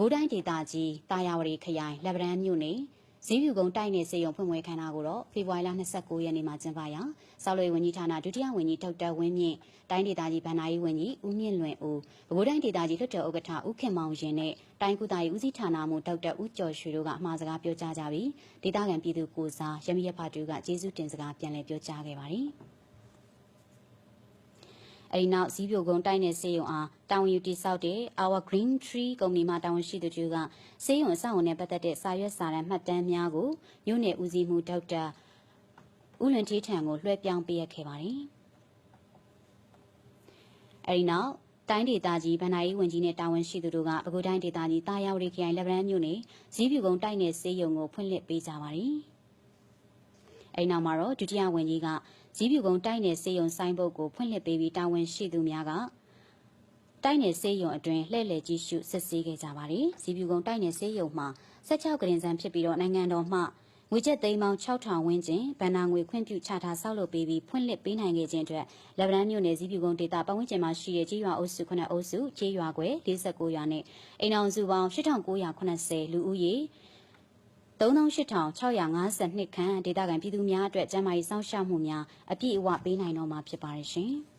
ကူတိုင်းဒေသကြီးတာယာဝတီခရိုင်လက်ဗရန်မြို့နယ်ဇီးဖြူကုန်းတိုက်နယ်စေယုံဖွင့်ပွဲခမ်းနားကိုတော့ဖေဖော်ဝါရီလ29ရက်နေ့မှာကျင်းပရာဆောက်လုပ်ရေးဝန်ကြီးဌာနဒုတိယဝန်ကြီးဒေါက်တာဝင်းမြင့်တိုင်းဒေသကြီးဗဏ္ဍာရေးဝန်ကြီးဦးမြင့်လွင်ဦးပဲခူးတိုင်းဒေသကြီးလွှတ်တော်ဥက္ကဋ္ဌဦးခင်မောင်ရင်နဲ့တိုင်းကုသရေးဦးစီးဌာနမှဒေါက်တာဦးကျော်ရွှေတို့ကအမှာစကားပြောကြားကြပြီးဒေသခံပြည်သူကိုစားရမီရဖတူကကျေးဇူးတင်စကားပြန်လည်ပြောကြားခဲ့ပါတယ်အဲဒီနောက်ဇီးဖြူကုန်းတိုင်းနယ်စေယုံအားတာဝန်ယူတည်ဆောက်တဲ့ Our Green Tree ကုမ္ပဏီမှတာဝန်ရှိသူတို့ကစေယုံအဆောက်အအုံနဲ့ပတ်သက်တဲ့စာရွက်စာတမ်းမှတ်တမ်းများကိုမြို့နယ်ဦးစီးမှုဒေါက်တာဦးလွင်ထေးထံကိုလွှဲပြောင်းပေးခဲ့ပါတယ်။အဲဒီနောက်တိုင်းဒေသကြီးဗဏ္ဍာရေးဝန်ကြီးနဲ့တာဝန်ရှိသူတို့ကပဲခူးတိုင်းဒေသကြီးတာယာဝတီခရိုင်လက်ဗရန်မြို့နယ်ဇီးဖြူကုန်းတိုင်းနယ်စေယုံကိုဖွင့်လှစ်ပေးကြပါတယ်။အဲဒီနောက်မှာတော့ဒုတိယဝန်ကြီးကဇီးဖြူကုန်းတိုင်းနယ်စေယုံဆိုင်းဘုတ်ကိုဖွင့်လှစ်ပေးပြီးတာဝန်ရှိသူများကတိုင်းနယ်စေယုံအတွင်းလှည့်လည်ကြည့်ရှုစစ်ဆေးခဲ့ကြပါတယ်။ဇီးဖြူကုန်းတိုင်းနယ်စေယုံမှာ16ကရင်စံဖြစ်ပြီးတော့နိုင်ငံတော်မှငွေကျပ်သိန်းပေါင်း6000ဝန်းကျင်ဗဏ္ဍာငွေခွင့်ပြုချထားဆောက်လုပ်ပေးပြီးဖွင့်လှစ်ပေးနိုင်ခဲ့ခြင်းအတွက်လက်ဗရန်မြို့နယ်ဇီးဖြူကုန်းဒေသပတ်ဝန်းကျင်မှာရှိတဲ့ကြေးရွာအုပ်စု9အုပ်စုကြေးရွာကွယ်49ရွာနဲ့အိမ်ထောင်စုပေါင်း8980လူဦးရေ38,652ခန့်ဒေသခံပြည်သူများအတွက်ကျန်းမာရေးစောင့်ရှောက်မှုများအပြည့်အဝပေးနိုင်တော့မှာဖြစ်ပါတယ်ရှင်။